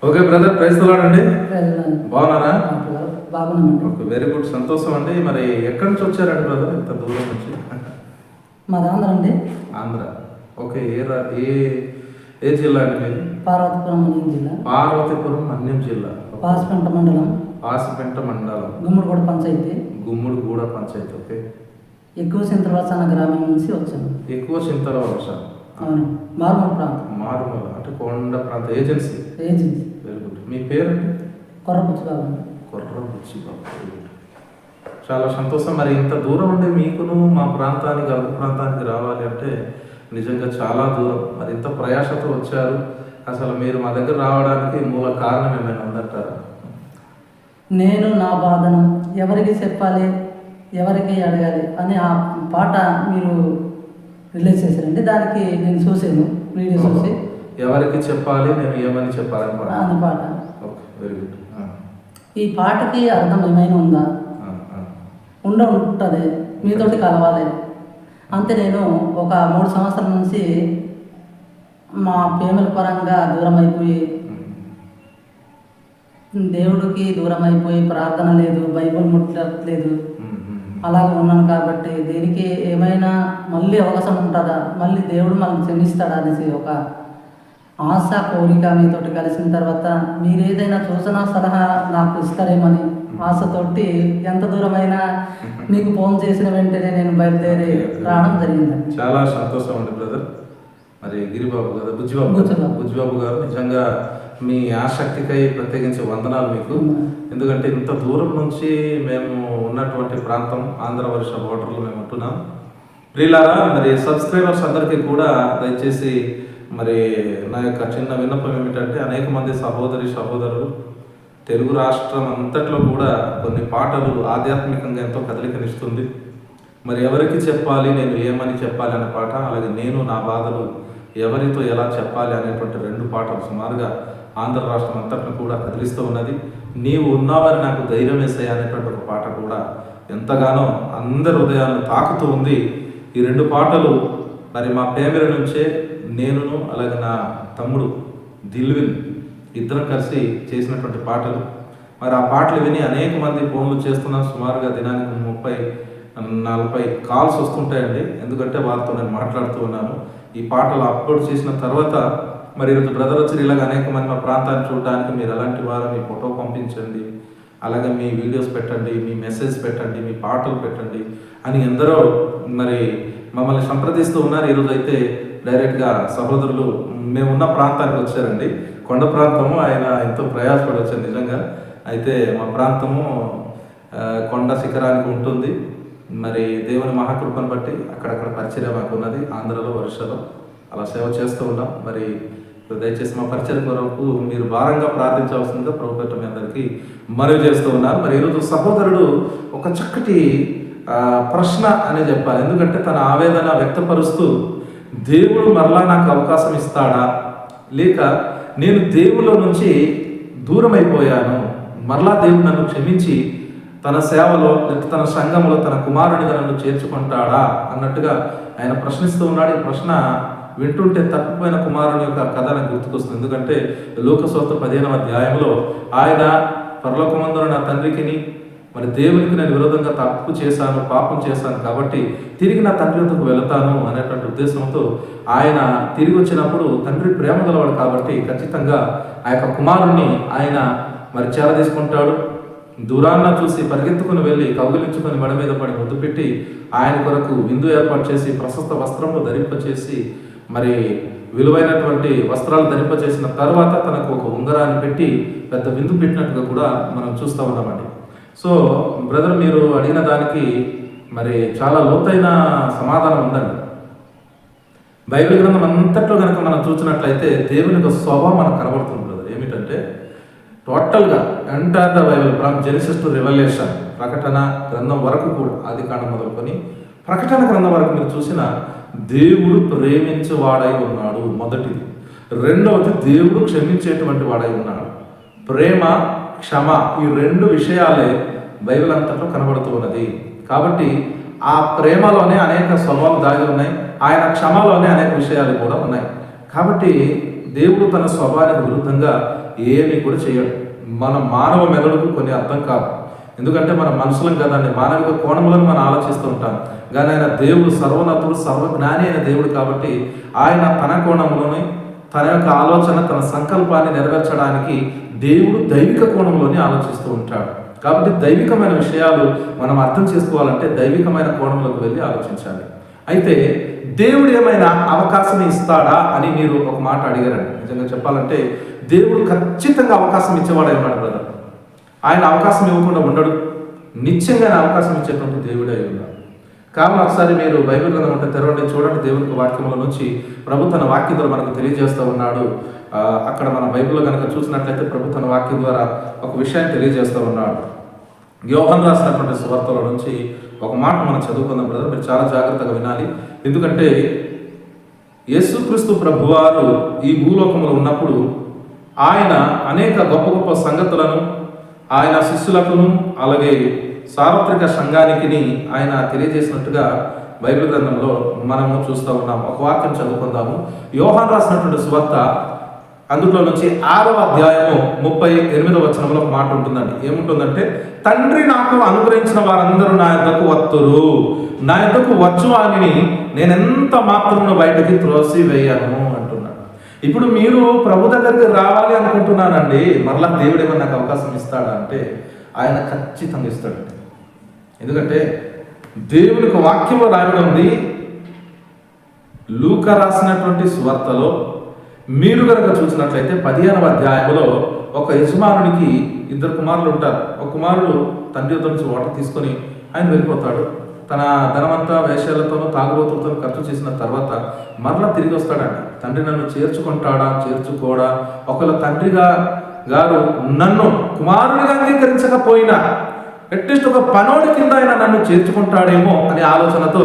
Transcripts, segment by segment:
Okay brother, praise అండి. బాగున్నారా? బాగున్నామండి. ఓకే, వెరీ గుడ్, సంతోషం అండి. మరి ఎక్కడి నుంచి వచ్చారండి బ్రదర్, ఇంత దూరం నుంచి? మాది ఆంధ్ర అండి. ఆంధ్ర. ఓకే, ఏ ఏ జిల్లా అండి మీది? పార్వతీపురం మన్యం జిల్లా. పార్వతీపురం మన్యం జిల్లా. పాసిపెంట మండలం. పాసిపెంట మండలం. గుమ్మడిగూడ పంచాయతీ. గుమ్మడిగూడ పంచాయతీ. ఓకే. ఎక్కువ చింతలవలస అన్న గ్రామం నుంచి వచ్చాను. ఎక్కువ చింతలవలస. అవును, మారుమూల ప్రాంతం. మారుమూల అంటే కొండ ప్రాంత ఏజెన్సీ. ఏజెన్సీ. Very good. మీ పేరు? కొర్రపుచ్చిబాబు. కొర్రపుచ్చిబాబు. చాలా సంతోషం. మరి ఇంత దూరం ఉండే మీకును మా ప్రాంతానికి, అరకు ప్రాంతానికి రావాలి అంటే నిజంగా చాలా దూరం. మరి ఇంత ప్రయాసతో వచ్చారు. అసలు మీరు మా దగ్గర రావడానికి మూల కారణం ఏమైనా ఉందంటారా? నేను నా బాధను ఎవరికి చెప్పాలి, ఎవరికి అడగాలి అని ఆ పాట మీరు రిలీజ్ చేశారండి. దానికి నేను చూసాను, వీడియో చూసి. ఎవరికి చెప్పాలి, నేను ఏమని చెప్పాలని అది పాట. Okay, very good. ఈ పాటకి అర్థం ఏమైనా ఉందా? ఉంటుంది, మీతోటి కలవాలి. అంతే. నేను ఒక 3 సంవత్సరాల నుంచి మా ప్రేమల పరంగా దూరం అయిపోయి, దేవుడికి దూరం అయిపోయి, ప్రార్థన లేదు, బైబిల్ ముట్టలేదు, అలాగే ఉన్నాను. కాబట్టి దీనికి ఏమైనా మళ్ళీ అవకాశం ఉంటుందా, మళ్ళీ దేవుడు మనల్ని క్షమిస్తాడా అనేసి ఒక ఆశ, కోరిక. మీతోటి కలిసిన తర్వాత మీరు ఏదైనా సూచన, సలహా నాకు ఇస్తారేమని ఆశతోటి ఎంత దూరమైనా మీకు ఫోన్ చేసిన వెంటనే నేను బయలుదేరి రావడం జరిగిందండి. చాలా సంతోషం అండి బ్రదర్. మరి గిరిబాబు కదా, బుజ్జిబాబు గారు, నిజంగా మీ ఆసక్తికై ప్రత్యేకించి వందనాలు మీకు. ఎందుకంటే ఇంత దూరం నుంచి మేము ఉన్నటువంటి ప్రాంతం ఆంధ్ర వర్ష బోర్డర్లో మేము ఉంటున్నాం. ప్రియులారా, మరి సబ్స్క్రైబర్స్ అందరికీ కూడా దయచేసి మరి నా యొక్క చిన్న విన్నపం ఏమిటంటే, అనేక మంది సహోదరులు తెలుగు రాష్ట్రం అంతట్లో కూడా కొన్ని పాటలు ఆధ్యాత్మికంగా ఎంతో కదలికనిస్తుంది. మరి ఎవరికి చెప్పాలి, నేను ఏమని చెప్పాలి అనే పాట, అలాగే నేను నా బాధలు ఎవరితో ఎలా చెప్పాలి అనేటువంటి 2 పాటలు సుమారుగా ఆంధ్ర రాష్ట్రం అంతట్లో కూడా కదిలిస్తూ ఉన్నది. నీవు ఉన్నావని నాకు ధైర్యం వేసాయి అనేటువంటి ఒక పాట కూడా ఎంతగానో అందరి హృదయాలను తాకుతూ ఉంది. ఈ 2 పాటలు మరి మా పేమెర నుంచే నేనును అలాగే నా తమ్ముడు దిల్విన్ ఇద్దరం కలిసి చేసినటువంటి పాటలు. మరి ఆ పాటలు విని అనేక మంది ఫోన్లు చేస్తున్నాం. సుమారుగా దినానికి 30-40 కాల్స్ వస్తుంటాయండి. ఎందుకంటే వారితో నేను మాట్లాడుతూ ఉన్నాను. ఈ పాటలు అప్లోడ్ చేసిన తర్వాత మరి ఈరోజు బ్రదర్ వచ్చి ఇలాగ అనేక మంది మా ప్రాంతాన్ని చూడడానికి, మీరు ఎలాంటి వారు, మీ ఫోటో పంపించండి, అలాగే మీ వీడియోస్ పెట్టండి, మీ మెసేజ్ పెట్టండి, మీ పాటలు పెట్టండి అని ఎందరో మరి మమ్మల్ని సంప్రదిస్తూ ఉన్నారు. ఈరోజు అయితే డైరెక్ట్గా సహోదరులు మేమున్న ప్రాంతానికి వచ్చారండి. కొండ ప్రాంతము, ఆయన ఎంతో ప్రయాసపడి వచ్చారు నిజంగా. అయితే మా ప్రాంతము కొండ శిఖరానికి ఉంటుంది. మరి దేవుని మహాకృపను బట్టి అక్కడక్కడ పరిచర్య మాకు ఉన్నది. ఆంధ్రలో, వర్షలో అలా సేవ చేస్తూ ఉన్నాం. మరి దయచేసి మా పరిచర్య కొరకు మీరు భారంగా ప్రార్థించవలసిందిగా ప్రభుత్వం మీ అందరికీ మనవి చేస్తూ ఉన్నారు. మరి ఈరోజు సహోదరుడు ఒక చక్కటి ప్రశ్న అనే చెప్పాలి. ఎందుకంటే తన ఆవేదన వ్యక్తపరుస్తూ, దేవుడు మరలా నాకు అవకాశం ఇస్తాడా, లేక నేను దేవుళ్ళ నుంచి దూరం అయిపోయాను, మరలా దేవుడు నన్ను క్షమించి తన సేవలో లేక తన సంఘంలో తన కుమారునిగా నన్ను చేర్చుకుంటాడా అన్నట్టుగా ఆయన ప్రశ్నిస్తూ ఉన్నాడు. ఈ ప్రశ్న వింటుంటే తప్పిపోయిన కుమారుని యొక్క కథ నాకు గుర్తుకొస్తుంది. ఎందుకంటే లోకసువార్త 15వ అధ్యాయంలో ఆయన పరలోకమందున నా తండ్రికిని మరి దేవునికి నేను విరోధంగా తప్పు చేశాను, పాపం చేశాను, కాబట్టి తిరిగి నా తండ్రి వద్దకు వెళతాను అనేటువంటి ఉద్దేశంతో ఆయన తిరిగి వచ్చినప్పుడు తండ్రి ప్రేమ గలవాడు కాబట్టి ఖచ్చితంగా ఆ యొక్క కుమారుణ్ణి ఆయన మరి చేర తీసుకుంటాడు. దూరాన్న చూసి పరిగెత్తుకుని వెళ్ళి కౌగిలించుకొని మెడ మీద పడి ముద్దు పెట్టి ఆయన కొరకు విందు ఏర్పాటు చేసి ప్రశస్త వస్త్రంలో ధరింపచేసి మరి విలువైనటువంటి వస్త్రాలు ధరింపచేసిన తర్వాత తనకు ఒక ఉంగరాన్ని పెట్టి పెద్ద విందు పెట్టినట్టుగా కూడా మనం చూస్తూ ఉన్నామండి. సో బ్రదర్, మీరు అడిగిన దానికి మరి చాలా లోతైన సమాధానం ఉందండి. బైబిల్ గ్రంథం అంతట్లో కనుక మనం చూసినట్లయితే దేవుని యొక్క స్వభావం మనకు కనబడుతుంది బ్రదర్. ఏమిటంటే టోటల్గా entire the Bible from Genesis to revolution, ప్రకటన గ్రంథం వరకు కూడా, ఆదికాండం మొదలుకొని ప్రకటన గ్రంథం వరకు మీరు చూసిన దేవుడు ప్రేమించేవాడై ఉన్నాడు మొదటిది. రెండవది దేవుడు క్షమించేటువంటి వాడై ఉన్నాడు. ప్రేమ, క్షమ, ఈ 2 విషయాలే బైబిల్ అంతట్లో కనబడుతూ ఉన్నది. కాబట్టి ఆ ప్రేమలోనే అనేక స్వభావాలు దాగి ఉన్నాయి, ఆయన క్షమలోనే అనేక విషయాలు కూడా ఉన్నాయి. కాబట్టి దేవుడు తన స్వభావానికి విరుద్ధంగా ఏమీ కూడా చేయడు. మన మానవ మెదడుకు కొన్ని అర్థం కాదు, ఎందుకంటే మన మనుషులం కదండి, మానవిక కోణములను మనం ఆలోచిస్తూ ఉంటాం. కానీ ఆయన దేవుడు సర్వోన్నతుడు, సర్వజ్ఞాని అయిన దేవుడు కాబట్టి ఆయన తన కోణంలోని తన యొక్క ఆలోచన, తన సంకల్పాన్ని నెరవేర్చడానికి దేవుడు దైవిక కోణంలోనే ఆలోచిస్తూ ఉంటాడు. కాబట్టి దైవికమైన విషయాలు మనం అర్థం చేసుకోవాలంటే దైవికమైన కోణంలోకి వెళ్ళి ఆలోచించాలి. అయితే దేవుడు ఏమైనా అవకాశం ఇస్తాడా అని మీరు ఒక మాట అడిగారండి. నిజంగా చెప్పాలంటే దేవుడు ఖచ్చితంగా అవకాశం ఇచ్చేవాడే ఉన్నాడు బ్రదర్. ఆయన అవకాశం ఇవ్వకుండా ఉండడు, నిత్యంగా అవకాశం ఇచ్చేటువంటి దేవుడే అయి ఉన్నాడు. కావున ఒకసారి మీరు బైబిల్ గ్రంథం ఉంటే తెరవండి, చూడండి. దేవునికి వాక్యముల నుంచి ప్రభు తన వాక్యం ద్వారా మనకు తెలియజేస్తూ ఉన్నాడు. అక్కడ మన బైబిల్లో కనుక చూసినట్లయితే ప్రభు తన వాక్యం ద్వారా ఒక విషయాన్ని తెలియజేస్తూ ఉన్నాడు. యోహాను రాసినటువంటి సువార్తల నుంచి ఒక మాట మనం చదువుకుందాం బ్రదర్. మీరు చాలా జాగ్రత్తగా వినాలి, ఎందుకంటే యేసుక్రీస్తు ప్రభువారు ఈ భూలోకంలో ఉన్నప్పుడు ఆయన అనేక గొప్ప గొప్ప సంగతులను ఆయన శిష్యులకును అలాగే సార్వత్రిక సంఘానికి ఆయన తెలియజేసినట్టుగా బైబిల్ గ్రంథంలో మనము చూస్తూ ఉన్నాము. ఒక వాక్యం చదువుకుందాము. యోహాను రాసినటువంటి సువార్త అందులో నుంచి 6వ అధ్యాయము 38వ వచనంలో ఒక మాట ఉంటుందండి. ఏముంటుందంటే, తండ్రి నాకు అనుగ్రహించిన వారందరూ నా యొద్దకు వత్తురు, నా యొద్దకు వచ్చు వారిని నేనెంత మాత్రమును బయటకి త్రోసివేయను అంటున్నాడు. ఇప్పుడు మీరు ప్రభు దగ్గరికి రావాలి అనుకుంటున్నానండి, మరలా దేవుడు ఏమన్నా నాకు అవకాశం ఇస్తాడా అంటే ఆయన ఖచ్చితంగా ఇస్తాడు. ఎందుకంటే దేవునికి వాక్యంలో రాయడం ఉంది. లూకా రాసినటువంటి సువార్తలో మీరు కనుక చూసినట్లయితే 15వ అధ్యాయంలో ఒక యజమానునికి 2 కుమారులు ఉంటారు. ఒక కుమారుడు తండ్రి వద్ద నుంచి ఓట తీసుకొని ఆయన వెళ్ళిపోతాడు. తన ధనమంతా వేషాలతోనూ తాగుబోతులతో ఖర్చు చేసిన తర్వాత మరలా తిరిగి వస్తాడండి. తండ్రి నన్ను చేర్చుకుంటాడా చేర్చుకోడా, ఒకవేళ తండ్రి గారు నన్ను కుమారుడిగా అంగీకరించకపోయినా అట్లీస్ట్ ఒక పనోడి కింద ఆయన నన్ను చేర్చుకుంటాడేమో అనే ఆలోచనతో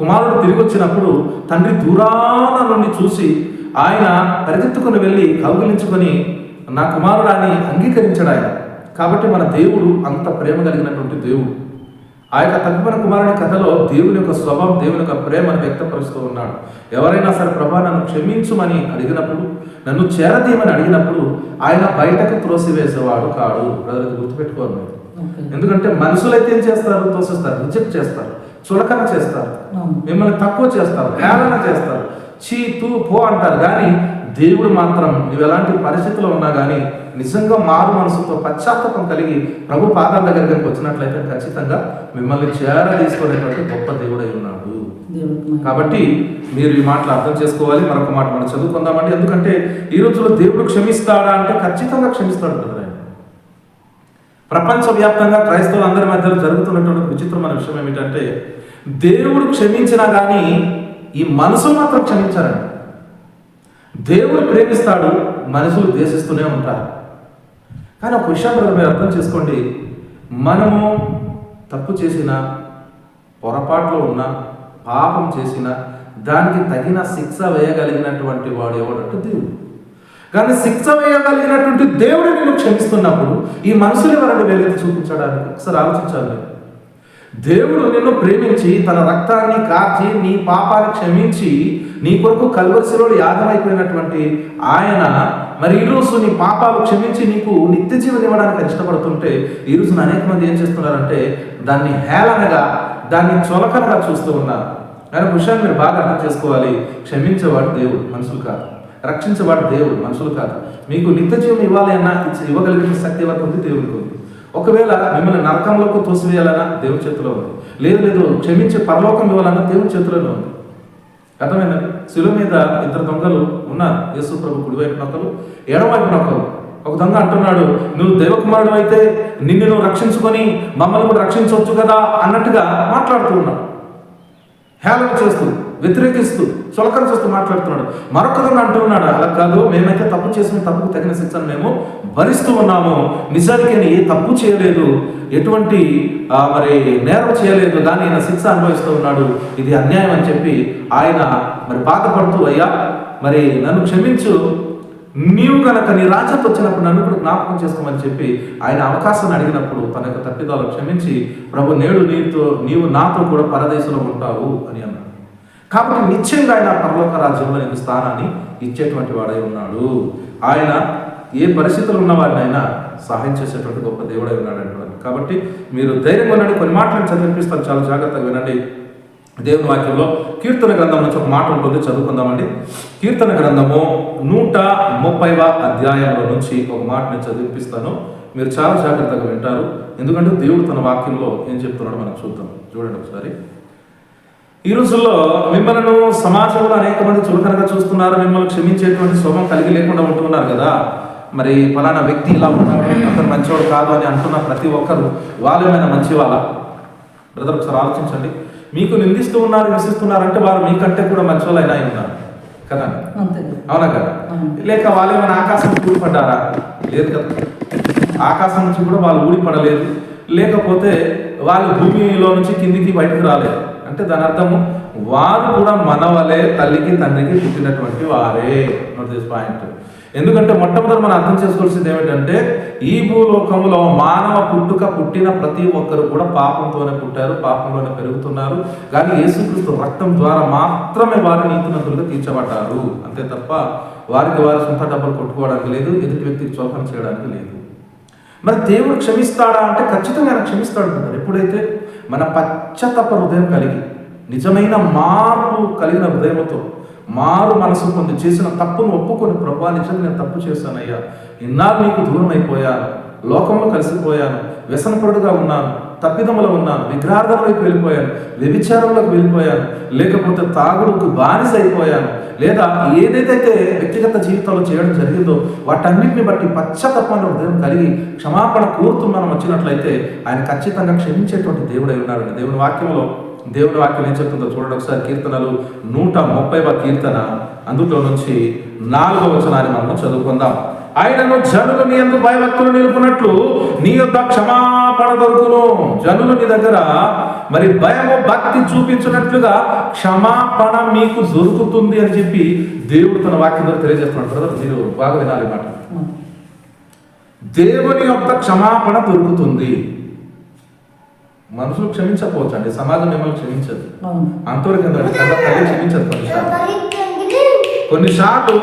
కుమారుడు తిరిగి వచ్చినప్పుడు తండ్రి దూరాన నుండి చూసి ఆయన పరిగెత్తుకుని వెళ్ళి కౌగిలించుకొని నా కుమారుడాన్ని అంగీకరించాడు ఆయన. కాబట్టి మన దేవుడు అంత ప్రేమ కలిగినటువంటి దేవుడు. ఆ యొక్క తగ్గిపోయిన కుమారుని కథలో దేవుని యొక్క స్వభావం, దేవుని యొక్క ప్రేమను వ్యక్తపరుస్తూ ఉన్నాడు. ఎవరైనా సరే ప్రభా నన్ను క్షమించుమని అడిగినప్పుడు, నన్ను చేరదీయమని అడిగినప్పుడు ఆయన బయటకు త్రోసివేసేవాడు కాడు. ప్రజలకు గుర్తుపెట్టుకోవాలి. ఎందుకంటే మనుషులైతే ఏం చేస్తారు? తోసిస్తారు, రిజెక్ట్ చేస్తారు, చులకన చేస్తారు, మిమ్మల్ని తక్కువ చేస్తారు, హేళన చేస్తారు, చీ తూ పో అంటారు. కానీ దేవుడు మాత్రం నువ్వు ఎలాంటి పరిస్థితిలో ఉన్నా కానీ నిజంగా మారు మనసుతో పశ్చాత్తాపం కలిగి ప్రభు పాదాల దగ్గరికి వచ్చినట్లయితే ఖచ్చితంగా మిమ్మల్ని తీసుకునేటువంటి గొప్ప దేవుడై ఉన్నాడు. కాబట్టి మీరు ఈ మాటలు అర్థం చేసుకోవాలి. మరొక మాట మనం చదువుకుందామండి. ఎందుకంటే ఈ రోజులో దేవుడు క్షమిస్తాడా అంటే ఖచ్చితంగా క్షమిస్తాడు కదా. ప్రపంచవ్యాప్తంగా క్రైస్తవులందరి మధ్యలో జరుగుతున్నటువంటి విచిత్రమైన విషయం ఏమిటంటే, దేవుడు క్షమించినా కానీ ఈ మనుషులు మాత్రం క్షమించారండి. దేవుడు ప్రేమిస్తాడు, మనుషులు ద్వేషిస్తూనే ఉంటారు. కానీ ఒక విషయం మీరు అర్థం చేసుకోండి, మనము తప్పు చేసిన, పొరపాట్లో ఉన్న, పాపం చేసిన దానికి తగిన శిక్ష వేయగలిగినటువంటి వాడు ఎవడంటే దేవుడు. కానీ శిక్ష వేయగలిగినటువంటి దేవుడు నిన్ను క్షమిస్తున్నప్పుడు ఈ మనుషులు ఎవరైనా వేలెత్తి చూపించడానికి ఒకసారి ఆలోచించాలి. దేవుడు నిన్ను ప్రేమించి తన రక్తాన్ని కార్చి నీ పాపాన్ని క్షమించి నీ కొరకు కల్వరిశిలో యాగమైపోయినటువంటి ఆయన మరి ఈరోజు నీ పాపాలు క్షమించి నీకు నిత్య జీవనం ఇవ్వడానికి ఇష్టపడుతుంటే ఈ రోజున అనేక మంది ఏం చేస్తున్నారంటే దాన్ని హేళనగా, దాన్ని చులకనగా చూస్తూ ఉన్నారు. కానీ విషయాన్ని మీరు బాగా అర్థం చేసుకోవాలి. క్షమించేవాడు దేవుడు, మనుషులు కాదు. రక్షించేవాడు దేవుడు, మనుషులు కాదు. మీకు నిత్య జీవం ఇవ్వాలి అన్నా ఇవ్వగలిగిన శక్తి వరకు ఉంది, దేవుడికి ఉంది. ఒకవేళ మిమ్మల్ని నరకంలోకి తోసివేయాలన్నా దేవుడి చేతిలో ఉంది. లేదు క్షమించే పరలోకం ఇవ్వాలన్నా దేవుడి చేతిలోనే ఉంది. అర్థమైందండి? శిలువ మీద 2 దొంగలు ఉన్నారు. యేసు ప్రభు కుడివైపున ఒకరు, ఎడమవైపున ఒకరు. ఒక దొంగ అంటున్నాడు, నువ్వు దైవకుమారుడు అయితే నిన్ను నువ్వు రక్షించుకొని మమ్మల్ని కూడా రక్షించవచ్చు కదా అన్నట్టుగా మాట్లాడుతూ ఉన్నాడు. హేళన చేస్తూ, వ్యతిరేకిస్తూ, చులకన చేస్తూ మాట్లాడుతున్నాడు. మరొకరిని అంటున్నాడు, అలా కాదు, మేమైతే తప్పు చేసిన తప్పుకు తగిన శిక్షను మేము భరిస్తూ ఉన్నాము. నిజానికి తప్పు చేయలేదు, ఎటువంటి మరి నేరం చేయలేదు, కానీ ఆయన శిక్ష అనుభవిస్తూ ఉన్నాడు. ఇది అన్యాయం అని చెప్పి ఆయన మరి బాధపడుతూ, అయ్యా మరి నన్ను క్షమించు, నీవు కనుక నీ రాజ్యత వచ్చినప్పుడు నన్ను కూడా జ్ఞాపకం చేసుకోమని చెప్పి ఆయన అవకాశాన్ని అడిగినప్పుడు తన యొక్క తప్పిదాలు క్షమించి, ప్రభు నేడు నీవు నాతో కూడా పరదేశంలో ఉంటావు అని అన్నాడు. కాబట్టి నిశ్చయంగా ఆయన పరలోక రాజ్యంలో నీకు స్థానాన్ని ఇచ్చేటువంటి వాడై ఉన్నాడు. ఆయన ఏ పరిస్థితులు ఉన్న వారినైనా సహాయం చేసేటువంటి గొప్ప దేవుడై ఉన్నాడు అంటున్నారు. కాబట్టి మీరు ధైర్యంగా ఉండండి. కొన్ని మాటలను చదివిపిస్తాను, చాలా జాగ్రత్తగా వినండి. దేవుని వాక్యంలో కీర్తన గ్రంథం నుంచి ఒక మాట ఉంటుంది, చదువుకుందామండి. కీర్తన గ్రంథము 130వ అధ్యాయంలో నుంచి ఒక మాట నేను చదివిపిస్తాను. మీరు చాలా జాగ్రత్తగా వింటారు, ఎందుకంటే దేవుడు తన వాక్యంలో ఏం చెప్తున్నాడో మనం చూద్దాం. చూడండి ఒకసారి. ఈ రోజుల్లో మిమ్మల్ని సమాజంలో అనేక మంది చులకనగా చూస్తున్నారు, మిమ్మల్ని క్షమించేటువంటి స్వభావం కలిగి లేకుండా ఉంటున్నారు కదా. మరి ఫలానా వ్యక్తి ఇలా ఉన్నాడు, అతను మంచివాడు కాదు అని అంటున్న ప్రతి ఒక్కరు వాళ్ళేమైనా మంచి వాళ్ళ? బ్రదర్ ఒకసారి ఆలోచించండి. మీకు నిందిస్తూ ఉన్నారు, హింసిస్తున్నారంటే వారు మీకంటే కూడా మంచి వాళ్ళు అయినా ఉన్నారు కదా, అవునా కదా? లేక వాళ్ళు ఏమైనా ఆకాశం నుంచి ఊడిపడ్డారా? లేదు కదా. ఆకాశం నుంచి కూడా వాళ్ళు ఊడిపడలేదు, లేకపోతే వాళ్ళు భూమిలో నుంచి కిందికి బయటకు రాలేదు. అంటే దాని అర్థము వారు కూడా మనవలే తల్లికి తండ్రికి పుట్టినటువంటి వారే. Note this point. ఎందుకంటే మొట్టమొదటి మనం అర్థం చేసుకోవాల్సింది ఏమిటంటే, ఈ భూలోకంలో మానవ పుట్టిన ప్రతి ఒక్కరు కూడా పాపంతోనే పుట్టారు, పాపంలోనే పెరుగుతున్నారు. కానీ యేసుక్రీస్తు రక్తం ద్వారా మాత్రమే వారు నీతిమంతులుగా తీర్చబడ్డారు, అంతే తప్ప వారికి వారి సొంత డబ్బులు కొట్టుకోవడానికి లేదు, ఎదుటి వ్యక్తికి చోపన చేయడానికి లేదు. మరి దేవుడు క్షమిస్తాడా అంటే ఖచ్చితంగా ఆయన క్షమిస్తాడు అంటారు. ఎప్పుడైతే మన పశ్చాత్తాప హృదయం కలిగి నిజమైన మార్పు కలిగిన హృదయంతో మారు మనసు పొంది చేసిన తప్పును ఒప్పుకొని, ప్రభువా నిజంగా నేను తప్పు చేశానయ్యా, ఇన్నాళ్ళు నీకు దూరం అయిపోయాను, లోకంలో కలిసిపోయాను, వ్యసనపరుడుగా ఉన్నాను, తప్పిదములో ఉన్నాను, విగ్రహార్థం వైపు వెళ్ళిపోయాను, వ్యభిచారంలోకి వెళ్ళిపోయాను, లేకపోతే తాగుడుకు బానిస అయిపోయాను, లేదా ఏదైతే వ్యక్తిగత జీవితంలో చేయడం జరిగిందో వాటన్నిటిని బట్టి పశ్చాత్తాపమైన హృదయం కలిగి క్షమాపణ కోరుతూ మనం వచ్చినట్లయితే ఆయన ఖచ్చితంగా క్షమించేటువంటి దేవుడై ఉన్నాడు. దేవుని వాక్యంలో ఏం చెప్తుందో చూడండి ఒకసారి. కీర్తనలు 130వ కీర్తన, అందులో నుంచి 4వ వచనాన్ని మనం చదువుకుందాం. ఆయనను జనులు నీ యందు భయభక్తులు నిలుపునట్లు నీ యొద్ద క్షమాపణ దొరుకును. జనులు నీ దగ్గర మరి భయము భక్తి చూపించినట్లుగా క్షమాపణ మీకు దొరుకుతుంది అని చెప్పి దేవుడు తన వాక్యం ద్వారా తెలియజేస్తున్నాడు. బ్రదర్ మీరు బాగా వినాలి మాట. దేవుని యొక్క క్షమాపణ దొరుకుతుంది. మనుషులు క్షమించకపోవచ్చు అండి, సమాజం మిమ్మల్ని క్షమించదు, అంతవరకు తల్లి క్షమించదు. కొన్నిసార్లు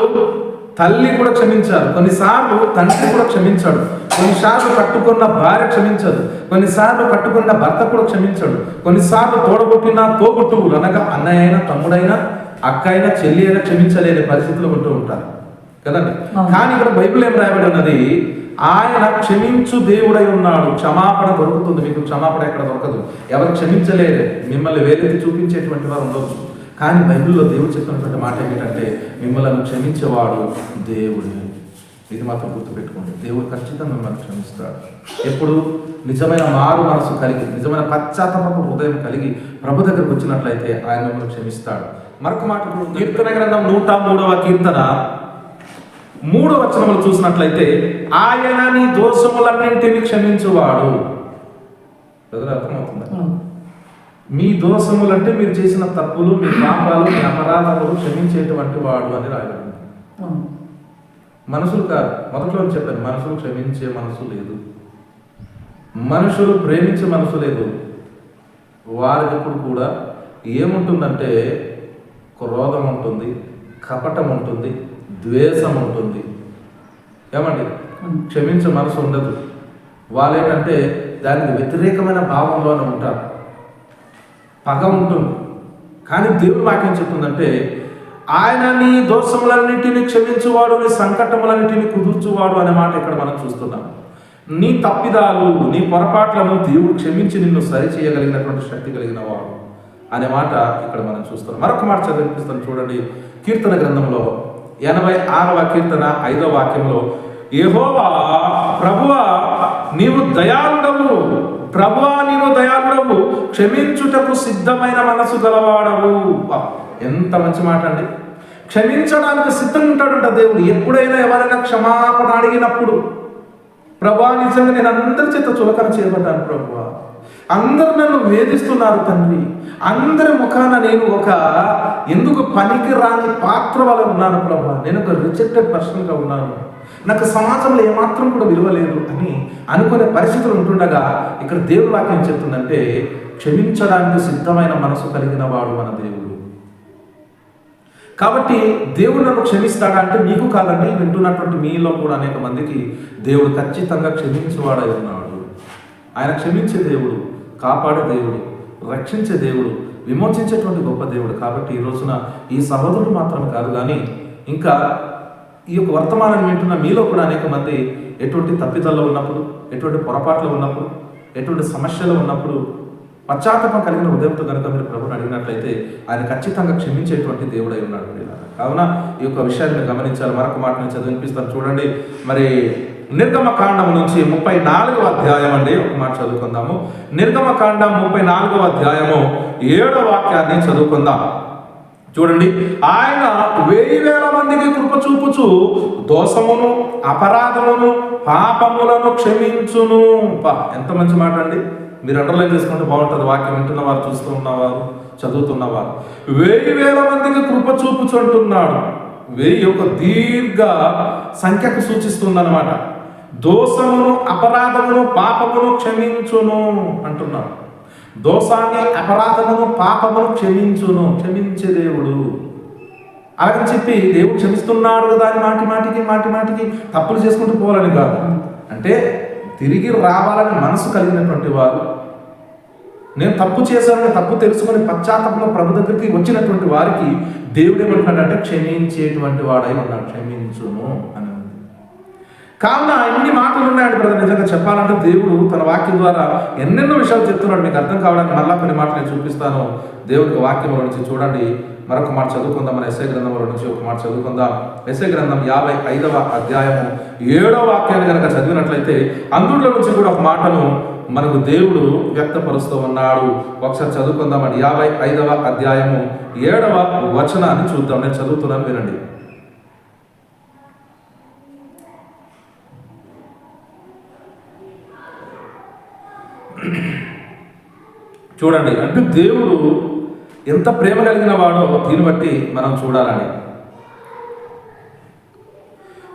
తల్లి కూడా క్షమించారు, కొన్నిసార్లు తండ్రి కూడా క్షమించాడు, కొన్నిసార్లు కట్టుకున్న భార్య క్షమించదు, కొన్నిసార్లు కట్టుకున్న భర్త కూడా క్షమించాడు, కొన్నిసార్లు తోడబుట్టిన తోబుట్టువులు అనగా అన్నయ్య అయినా తమ్ముడైనా అక్క అయినా చెల్లి అయినా క్షమించలేని పరిస్థితులు ఉంటూ ఉంటారు కదండి. కానీ ఇక్కడ బైబిల్ ఏం రాయబడి ఉన్నది, ఆయన క్షమించు దేవుడై ఉన్నాడు, క్షమాపణ దొరుకుతుంది మీకు. క్షమాపణ ఎక్కడ దొరకదు, ఎవరు క్షమించలేరు, మిమ్మల్ని వేలెత్తి చూపించేటువంటి వారు ఉండవచ్చు. కానీ బైబిల్లో దేవుడు చెప్పినటువంటి మాట ఏమిటంటే, మిమ్మల్ని క్షమించేవాడు దేవుడు. ఇది మాత్రం గుర్తుపెట్టుకోండి, దేవుడు ఖచ్చితంగా మిమ్మల్ని క్షమిస్తాడు. ఎప్పుడు నిజమైన మారు మనసు కలిగి, నిజమైన పశ్చాత్తాప హృదయం కలిగి ప్రభు దగ్గరకు వచ్చినట్లయితే ఆయన మిమ్మల్ని క్షమిస్తాడు. మరొక మాట కీర్తన గ్రంథం 103వ కీర్తన 3వ వచనములు చూసినట్లయితే, ఆయన నీ దోషములన్నింటినీ క్షమించువాడు. అర్థమవుతుందా? మీ దోషములంటే మీరు చేసిన తప్పులు, మీ పాపాలు, మీ అపరాధములు క్షమించేటువంటి వాడు అని రాయబడింది. మనుషులు కాదు, మొదట్లో చెప్పాను, మనుషులు క్షమించే మనసు లేదు, మనుషులు ప్రేమించే మనసు లేదు. వారికి ఎప్పుడు కూడా ఏముంటుందంటే క్రోధం ఉంటుంది, కపటం ఉంటుంది, ద్వేషం ఉంటుంది. ఏమండి, క్షమించే మనసు ఉండదు. వాళ్ళేంటంటే దానికి వ్యతిరేకమైన భావంలోనే ఉంటారు, పగ ఉంటుంది. కానీ దేవుడు వాక్యం చెప్తుందంటే, ఆయన నీ దోషములన్నింటినీ క్షమించువాడు, నీ సంకటములన్నింటినీ కుదుర్చువాడు అనే మాట ఇక్కడ మనం చూస్తున్నాం. నీ తప్పిదాలు, నీ పొరపాట్లను దేవుడు క్షమించి నిన్ను సరిచేయగలిగినటువంటి శక్తి కలిగిన వాడు అనే మాట ఇక్కడ మనం చూస్తున్నాం. మరొక మాట చదివిపిస్తాను చూడండి. కీర్తన గ్రంథంలో 86వ కీర్తన 5వ వాక్యంలో, యెహోవా ప్రభువా నీవు దయాళుడవు, ప్రభువా నీవు దయాళుడవు, క్షమించుటకు సిద్ధమైన మనసు గలవాడవు. ఎంత మంచి మాట అండి. క్షమించడానికి సిద్ధంగా ఉంటాడంట దేవుడు. ఎప్పుడైనా ఎవరైనా క్షమాపణ అడిగినప్పుడు, ప్రభువా నిజంగా నేను అందరి చేత చులకన చేయబడ్డాను ప్రభువా, అందరు నన్ను వేధిస్తున్నారు తండ్రి, అందరి ముఖాన నేను ఒక ఎందుకు పనికి రాని పాత్ర వల్ల ఉన్నాను ప్రభువా, నేను ఒక రిజెక్టెడ్ పర్సన్గా ఉన్నాను, నాకు సమాజంలో ఏమాత్రం కూడా విలువ లేదు అని అనుకునే పరిస్థితులు ఉంటుండగా ఇక్కడ దేవుడు వాక్యం చెప్తుందంటే, క్షమించడానికి సిద్ధమైన మనసు కలిగిన వాడు మన దేవుడు. కాబట్టి దేవుడు నన్ను క్షమిస్తాడా అంటే నీకు కాదండి, వింటున్నటువంటి మీలో కూడా అనేక మందికి దేవుడు ఖచ్చితంగా క్షమించేవాడై ఉన్నాడు. ఆయన క్షమించే దేవుడు, కాపాడే దేవుడు, రక్షించే దేవుడు, విమోచించేటువంటి గొప్ప దేవుడు. కాబట్టి ఈ రోజున ఈ సహోదరుడు మాత్రమే కాదు కానీ ఇంకా ఈ యొక్క వర్తమానాన్ని వింటున్న మీలో కూడా అనేక మంది ఎటువంటి తప్పిదాల్లో ఉన్నప్పుడు, ఎటువంటి పొరపాట్లు ఉన్నప్పుడు, ఎటువంటి సమస్యలు ఉన్నప్పుడు పశ్చాత్తాపం కలిగిన హృదయంతో కనుక మీరు ప్రభుని అడిగినట్లయితే ఆయన ఖచ్చితంగా క్షమించేటువంటి దేవుడై ఉన్నాడు. కావున ఈ యొక్క విషయాన్ని గమనించాలి. మరొక మాట నేను చదివినిపిస్తాను చూడండి. మరి నిర్గమకాండం నుంచి 34వ అధ్యాయం అండి, ఒక మాట చదువుకుందాము. నిర్గమకాండం 34వ అధ్యాయము 7వ వాక్యాన్ని చదువుకుందాం. చూడండి, ఆయన 1000 మందికి కృప చూపుచు దోషమును, అపరాధమును, పాపములను క్షమించును. ఎంత మంచి మాట అండి. మీరు అండర్లైన్ చేసుకుంటే బాగుంటుంది. వాక్యం వింటున్నవారు, చూస్తూ ఉన్నవారు, చదువుతున్నవారు. 1000 మందికి కృప చూపుచు అంటున్నాడు. 1000 ఒక దీర్ఘ సంఖ్యకు సూచిస్తుందన్నమాట. దోషమును, అపరాధమును, పాపమును క్షమించును అంటున్నాడు. దోషాన్ని, అపరాధమును, పాపమును క్షమించును, క్షమించే దేవుడు. అలాగని చెప్పి దేవుడు క్షమిస్తున్నాడు కదా అని మాటి మాటికి తప్పులు చేసుకుంటూ పోవాలని కాదు. అంటే తిరిగి రావాలని మనసు కలిగినటువంటి వారు, నేను తప్పు చేశానని తప్పు తెలుసుకొని పశ్చాత్తాపంలో ప్రభు దగ్గరికి వచ్చినటువంటి వారికి దేవుడు ఏమంటున్నాడంటే క్షమించేటువంటి వాడై ఉన్నాడు. క్షమించును అని. కావున ఇన్ని మాటలు ఉన్నాయండి బ్రదర్. నిజంగా చెప్పాలంటే దేవుడు తన వాక్యం ద్వారా ఎన్నెన్నో విషయాలు చెప్తున్నాడు. మీకు అర్థం కావడానికి మళ్ళా కొన్ని మాటలు నేను చూపిస్తాను. దేవుడికి వాక్యంలో నుంచి చూడండి. మరొక మాట చదువుకుందాం. మన ఎస్ఐ గ్రంథంలో నుంచి ఒక మాట చదువుకుందాం. ఎస్ఐ గ్రంథం 55వ అధ్యాయము 7వ వాక్యాన్ని కనుక చదివినట్లయితే అందులో నుంచి కూడా ఒక మాటను మనకు దేవుడు వ్యక్తపరుస్తూ ఉన్నాడు. ఒకసారి చదువుకుందామండి. 55వ అధ్యాయము 7వ వచనాన్ని చూద్దాం. నేను చదువుతున్నాను, వినండి. చూడండి, అంటే దేవుడు ఎంత ప్రేమ కలిగిన వాడో దీన్ని బట్టి మనం చూడాలని.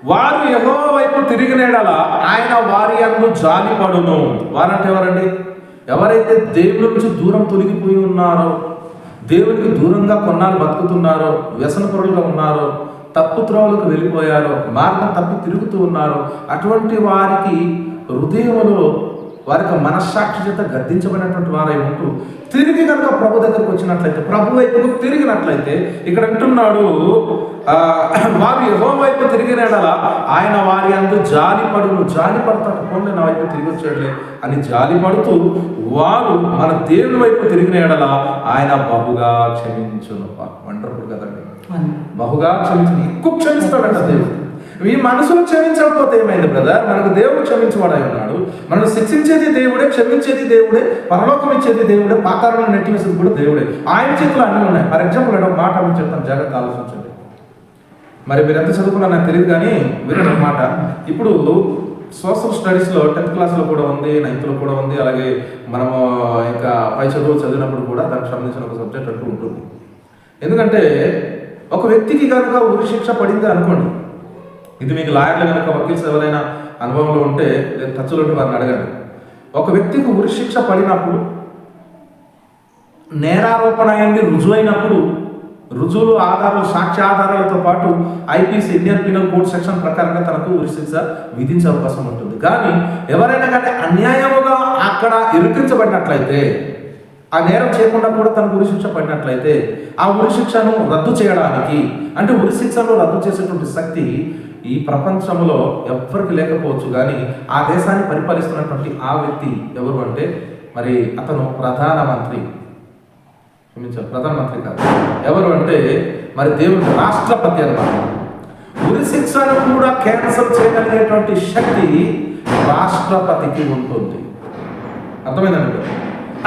వారు యెహోవా వైపు తిరిగినేడల ఆయన వారి యందు జాలిపడును. వారంటే ఎవరండి? ఎవరైతే దేవుడి నుంచి దూరం తొలగిపోయి ఉన్నారో, దేవుడికి దూరంగా కొన్నాళ్ళు బతుకుతున్నారో, వ్యసనపరులుగా ఉన్నారో, తప్పు త్రోవలకు వెళ్ళిపోయారో, మార్గం తప్పి తిరుగుతూ ఉన్నారో, అటువంటి వారికి హృదయంలో వారికి మనస్సాక్షి చేత గద్దించబడినటువంటి వారై ఉంటూ తిరిగి కనుక ప్రభు దగ్గరకు వచ్చినట్లయితే, ప్రభు వైపుకు తిరిగినట్లయితే, ఇక్కడ అంటున్నాడు వారు యెహోవా వైపు తిరిగినడలా ఆయన వారి యందు జాలిపడును. జాలిపడతాడు. పోన్లే, నా వైపు తిరిగి వచ్చాడులే అని జాలిపడుతూ వారు మన దేవుని వైపు తిరిగినడలా ఆయన బహుగా క్షమించును. వండర్ఫుల్ కదండి. బహుగా క్షమించును. ఎక్కువ క్షమిస్తాడంట దేవుడు. ఈ మనసును క్షమించకపోతే ఏమైంది బ్రదర్? మనకు దేవుడు క్షమించబడై ఉన్నాడు. మనల్ని శిక్షించేది దేవుడే, క్షమించేది దేవుడే, పరలోకం ఇచ్చేది దేవుడే, పాతాళంలో నెట్టివేసేది కూడా దేవుడే. ఆయన చేతులు అన్నీ ఉన్నాయి. ఫర్ ఎగ్జాంపుల్ ఒక మాట మీకు చెప్తాను, జాగ్రత్త ఆలోచించండి. మరి మీరు ఎంత చదువుకున్నా నాకు తెలియదు కానీ వినండి మాట. ఇప్పుడు సోషల్ స్టడీస్లో 10th క్లాస్లో కూడా ఉంది, 9th కూడా ఉంది. అలాగే మనము ఇంకా పై చదువులు చదివినప్పుడు కూడా దానికి సంబంధించిన ఒక సబ్జెక్ట్ అంటూ ఉంటుంది. ఎందుకంటే ఒక వ్యక్తికి కనుక ఉరి శిక్ష పడింది అనుకోండి, ఇది మీకు లాయర్లు కనుక వకీల్స్ ఎవరైనా అనుభవంలో ఉంటే టచ్లో ఉంటే వారిని అడగండి. ఒక వ్యక్తికి ఉరి శిక్ష పడినప్పుడు, నేరారోపణ అయింది రుజువైనప్పుడు, రుజువులు, ఆధారాలు, సాక్ష్య ఆధారాలతో పాటు IPC Indian penal code section ప్రకారంగా తనకు ఉరి శిక్ష విధించే అవకాశం ఉంటుంది. కానీ ఎవరైనా కానీ అన్యాయముగా అక్కడ ఇరికించబడినట్లయితే, ఆ నేరం చేయకుండా కూడా తనకు ఉరి శిక్ష పడినట్లయితే, ఆ ఉరి శిక్షను రద్దు చేయడానికి, అంటే ఉరి శిక్షను రద్దు చేసేటువంటి శక్తి ఈ ప్రపంచంలో ఎవ్వరికి లేకపోవచ్చు. కానీ ఆ దేశాన్ని పరిపాలిస్తున్నటువంటి ఆ వ్యక్తి ఎవరు అంటే మరి అతను ప్రధానమంత్రి. ప్రధానమంత్రి కాదు, ఎవరు అంటే మరి దేవుని రాష్ట్రపతి అన్నమాట. ఉరి శిక్షను కూడా క్యాన్సల్ చేయగలిగేటువంటి శక్తి రాష్ట్రపతికి ఉంటుంది. అర్థమైందండి?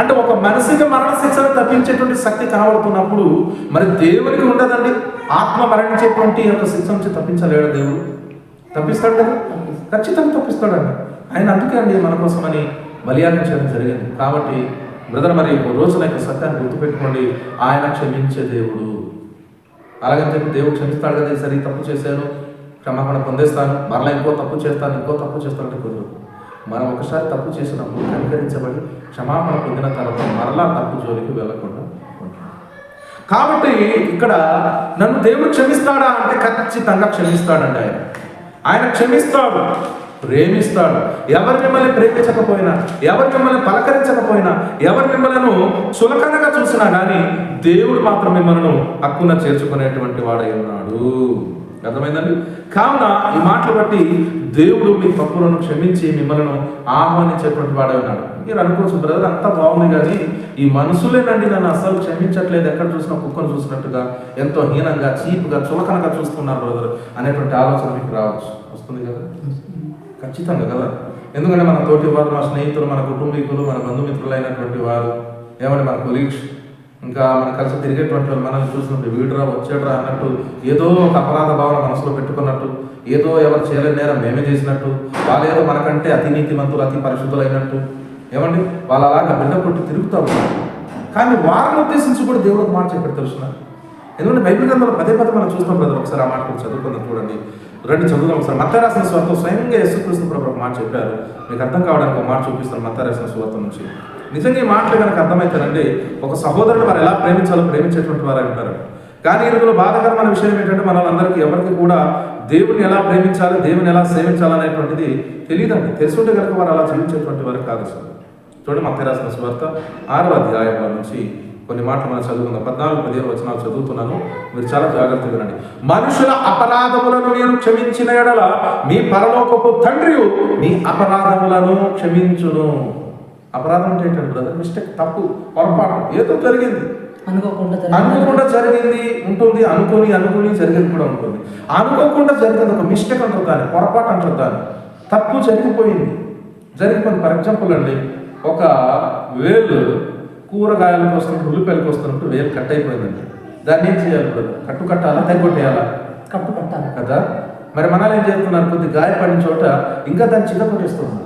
అంటే ఒక మనిషికి మరణ శిక్షను తప్పించేటువంటి శక్తి కనబడుతున్నప్పుడు మరి దేవునికి ఉండదండి? ఆత్మ మరణించేటువంటి యొక్క శిక్ష నుంచి తప్పించలేడు దేవుడు? తప్పిస్తాడు కదా, ఖచ్చితంగా తప్పిస్తాడండి ఆయన. అందుకే అండి మన కోసమని బలియాగం చేయడం జరిగింది. కాబట్టి బ్రదర్, మరి రోజున యొక్క సత్యాన్ని గుర్తుపెట్టుకోండి, ఆయన క్షమించే దేవుడు. అలాగని చెప్పి దేవుడు క్షమిస్తాడు కదా, సరే తప్పు చేశాను క్షమాపణ పొందేస్తాను, మరలా ఇంకో తప్పు చేస్తాను అంటే కుదరదు. మనం ఒకసారి తప్పు చేసినప్పుడు కనికరించబడి క్షమాపణ పొందిన తర్వాత మరలా తప్పు జోలికి వెళ్ళకుండా ఉంటాం. కాబట్టి ఇక్కడ నన్ను దేవుడు క్షమిస్తాడా అంటే ఖచ్చితంగా క్షమిస్తాడండి. ఆయన క్షమిస్తాడు, ప్రేమిస్తాడు. ఎవరు మిమ్మల్ని ప్రేమించకపోయినా, ఎవరు మిమ్మల్ని పలకరించకపోయినా, ఎవరు మిమ్మల్ని చులకనగా చూసినా కానీ దేవుడు మాత్రం మిమ్మల్ని హక్కున చేర్చుకునేటువంటి వాడై ఉన్నాడు. అర్థమైందండి? కావున ఈ మాటలు బట్టి దేవుడు మీ తప్పులను క్షమించి మిమ్మల్ని ఆహ్వానించేటువంటి వాడై ఉన్నాడు. మీరు అనుకోవచ్చు, బ్రదర్ అంతా బాగుంది కానీ ఈ మనుషులేనండి నన్ను అసలు క్షమించట్లేదు, ఎక్కడ చూసినా కుక్కను చూసినట్టుగా ఎంతో హీనంగా, చీప్గా, చులకనగా చూస్తున్నారు బ్రదర్ అనేటువంటి ఆలోచన మీకు రావచ్చు. వస్తుంది కదా? ఖచ్చితంగా కదా. ఎందుకంటే మన తోటి వారు, మన స్నేహితులు, మన కుటుంబీకులు, మన బంధుమిత్రులు అయినటువంటి వారు, ఏమంటే మన కొలీగ్స్, ఇంకా మన కలిసి తిరిగేటువంటి వాళ్ళు మనల్ని చూసినప్పుడు వీడురా వచ్చాడురా అన్నట్టు, ఏదో ఒక అపరాధ భావన మనసులో పెట్టుకున్నట్టు, ఏదో ఎవరు చేయలేని నేరం మేమే చేసినట్టు, వాళ్ళేదో మనకంటే అతి నీతిమంతులు, అతి పరిశుద్ధులు అయినట్టు, ఏమండి వాళ్ళు అలాగా బిడ్డ కొట్టి తిరుగుతూ ఉంటారు. కానీ వారిని ఉద్దేశించి కూడా దేవుడు ఒక మాట చెప్పాడు తెలుసున్నారు. ఎందుకంటే బైబిల్ గ్రంథంలో పదే మనం చూస్తాం బ్రదర్. ఒకసారి ఆ మాట కూడా చదువుకుందాం, చూడండి, రండి చదువుదాం ఒకసారి. మత్తయి రాసిన సువార్త స్వయంగా యేసుక్రీస్తు ప్రభువు ఒక మాట చెప్పారు. మీకు అర్థం కావడానికి ఒక మాట చూపిస్తాను మత్తయి రాసిన సువార్త నుంచి. నిజంగా ఈ మాటలు కనుక అర్థమవుతారండి, ఒక సహోదరుడు వారు ఎలా ప్రేమించాలో ప్రేమించేటువంటి వారు అంటారు. కానీ ఇందులో బాధాకరమైన విషయం ఏంటంటే మనలందరికీ ఎవరికి కూడా దేవుని ఎలా ప్రేమించాలి, దేవుని ఎలా సేవించాలనేటువంటిది తెలియదండి. తెలుసుంటే కనుక వారు అలా జీవించేటువంటి వారు కాదు. సార్ చూడండి, మత్తయి రాసిన సువార్త 6వ అధ్యాయంలో నుంచి కొన్ని మాటలు మనం చదువుకుందాం. 14-15 వచనాలు చదువుతున్నాను, మీరు చాలా జాగ్రత్తగా వినండి. మనుషుల అపరాధములను మీరు క్షమించిన యెడల మీ పరలోకపు తండ్రి మీ అపరాధములను క్షమించును. అపరాధం అంటే ఏంటంటే బ్రదర్, మిస్టేక్, తప్పు, పొరపాటు, ఏదో జరిగింది, అనుకోకుండా జరిగింది ఉంటుంది, అనుకుని జరిగింది కూడా ఉంటుంది. అనుకోకుండా జరిగింది ఒక మిస్టేక్ అంటారు దాన్ని, పొరపాటు అంటారు దాన్ని, తప్పు జరిగిపోయింది. ఫర్ ఎగ్జాంపుల్ అండి, ఒక వేలు కూరగాయలకు వస్తున్నట్టు, ఉల్లిపాయలకు వస్తున్నట్టు వేలు కట్ అయిపోయిందండి. దాన్ని ఏం చేయాలి బ్రదర్? కట్టాలా, తెగొట్టేయాలా? కట్టు కట్టాలి కదా. మరి మనల్ని ఏం చేస్తున్నారు, కొద్ది గాయపడిన చోట ఇంకా దాన్ని చిన్న కొట్టేస్తున్నారు.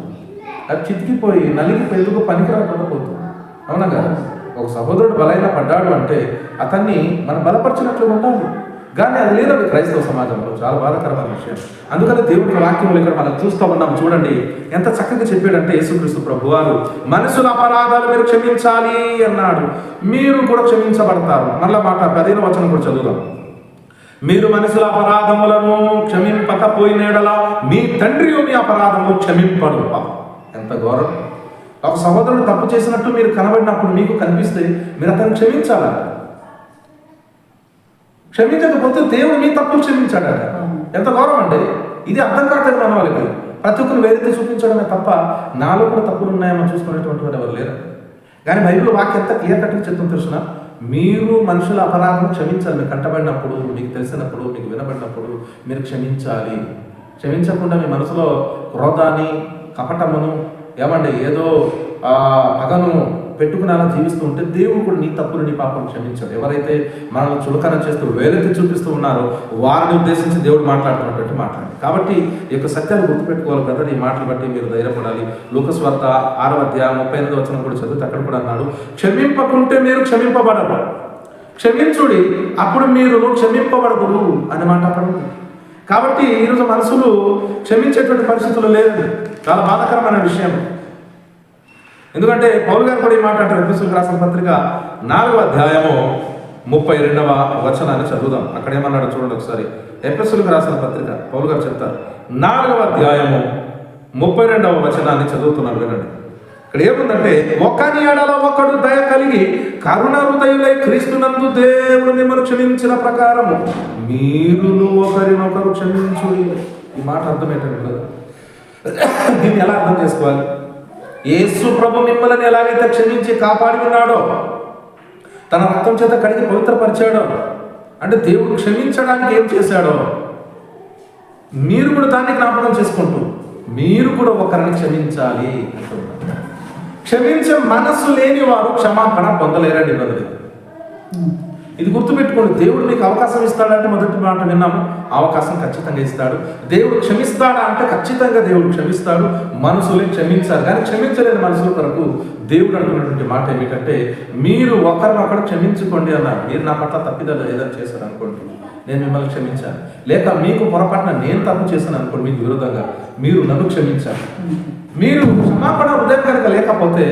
అది చితికిపోయి నలిగిపోయి ఎందుకు పనికిరాకుండా పోతుంది. అవునా కదా? ఒక సహోదరుడు బలైన పడ్డాడు అంటే అతన్ని మనం బలపరిచినట్లు ఉండాలి. కానీ అది లేదండి క్రైస్తవ సమాజంలో. చాలా బాధాకరమైన విషయం. అందుకని దేవుడి వాక్యంలో ఇక్కడ మనం చూస్తూ ఉన్నాం. చూడండి ఎంత చక్కగా చెప్పాడంటే యేసుక్రీస్తు ప్రభువారు, మనుషుల అపరాధాలు మీరు క్షమించాలి అన్నాడు, మీరు కూడా క్షమించబడతారు. మళ్ళా మాట 15వ వచనం కూడా చదువుదాం. మీరు మనుషుల అపరాధములను క్షమింపకపోయిన యెడల మీ తండ్రి మీ అపరాధము క్షమింపడు. ఎంత గౌరవం! ఒక సహోదరుడు తప్పు చేసినట్టు మీరు కనబడినప్పుడు, మీకు కనిపిస్తే మీరు అతన్ని క్షమించాలా? క్షమించకపోతే దేవుడు మీ తప్పులు క్షమించాడట. ఎంత గౌరవం అండి! ఇది అర్థం కావట్లేదు మన వాళ్ళకి. ప్రతి ఒక్కరు వేరైతే చూపించడమే తప్ప నాలో కూడా తప్పులు ఉన్నాయని చూసుకునేటువంటి వారు ఎవరు లేరు. కానీ బైబిల్ వాక్యం ఎంత క్లియర్ కట్గా చెప్తాం తెలుసిన, మీరు మనుషుల అపరాధం క్షమించాలి. మీకు కంటబడినప్పుడు, మీకు తెలిసినప్పుడు, మీకు వినబడినప్పుడు మీరు క్షమించాలి. క్షమించకుండా మీ మనసులో క్రోధాన్ని, కపటమును, ఏమండి ఏదో పగను పెట్టుకుని అలా జీవిస్తూ ఉంటే దేవుడు కూడా నీ తప్పులు, నీ పాపం క్షమించాడు. ఎవరైతే మనల్ని చులకన చేస్తూ వేలెత్తి చూపిస్తూ ఉన్నారో వారిని ఉద్దేశించి దేవుడు మాట్లాడుతున్నట్టు మాట్లాడాలి. కాబట్టి ఈ యొక్క సత్యాలు గుర్తుపెట్టుకోవాలి కదా. ఈ మాటలు బట్టి మీరు ధైర్యపడాలి. లూకాసు వార్త 6వ అధ్యాయం 38వ వచనం కూడా చదివితే అక్కడ కూడా అన్నాడు, క్షమింపకుంటే మీరు క్షమింపబడరు, క్షమించుడి అప్పుడు మీరు క్షమింపబడదురు అనే మాట అక్కడ ఉంది. కాబట్టి ఈరోజు మనసులు క్షమించేటువంటి పరిస్థితులు లేదు. చాలా బాధాకరమైన విషయం. ఎందుకంటే పౌలు గారు కూడా ఈ మాట అంటారు. ఎఫెసీయులకు రాసిన పత్రిక 4వ అధ్యాయము 32వ వచనాన్ని చదువుదాం. అక్కడ ఏమన్నాడు చూడండి ఒకసారి. ఎఫెసీయులకు రాసిన పత్రిక పౌలు గారు చెప్తారు, 4వ అధ్యాయము 32వ వచనాన్ని చదువుతున్నారు, వినండి. ఇక్కడ ఏముందంటే, ఒకని ఎడల ఒకడు దయ కలిగి కరుణ హృదయులై క్రీస్తునందు దేవుడు మిమ్మల్ని క్షమించిన ప్రకారము మీరును ఒకరినొకరు క్షమించుడి. ఈ మాట అర్థం ఏంటంటే, దీన్ని ఎలా అర్థం చేసుకోవాలి? యేసు ప్రభు మిమ్మల్ని ఎలాగైతే క్షమించి కాపాడి ఉన్నాడో, తన రక్తం చేత కడిగి పవిత్రపరిచాడో, అంటే దేవుడు క్షమించడానికి ఏం చేశాడో మీరు కూడా దాన్ని జ్ఞాపకం చేసుకుంటూ మీరు కూడా ఒకరిని క్షమించాలి అంటున్నారు. క్షమించే మనస్సు లేని వారు క్షమాపణ పొందలేరండి బ్రదర్. ఇది గుర్తుపెట్టుకోండి. దేవుడు మీకు అవకాశం ఇస్తాడంటే, మొదటి మాట విన్నాము, అవకాశం ఖచ్చితంగా ఇస్తాడు. దేవుడు క్షమిస్తాడా అంటే ఖచ్చితంగా దేవుడు క్షమిస్తాడు. మనసులే క్షమించాలి. కానీ క్షమించలేని మనసుల కొరకు దేవుడు అంటున్నటువంటి మాట ఏమిటంటే, మీరు ఒకరినొకరు క్షమించుకోండి అన్నారు. మీరు నా పట్ల తప్పిదాలు ఏదైనా చేశారు అనుకోండి, నేను మిమ్మల్ని క్షమించాను. లేక మీకు పొరపాటున నేను తప్పు చేశాను అనుకోండి, మీకు విరోధంగా మీరు నన్ను క్షమించాలి. మీరు క్షమాపణ హృదయం కనుక లేకపోతే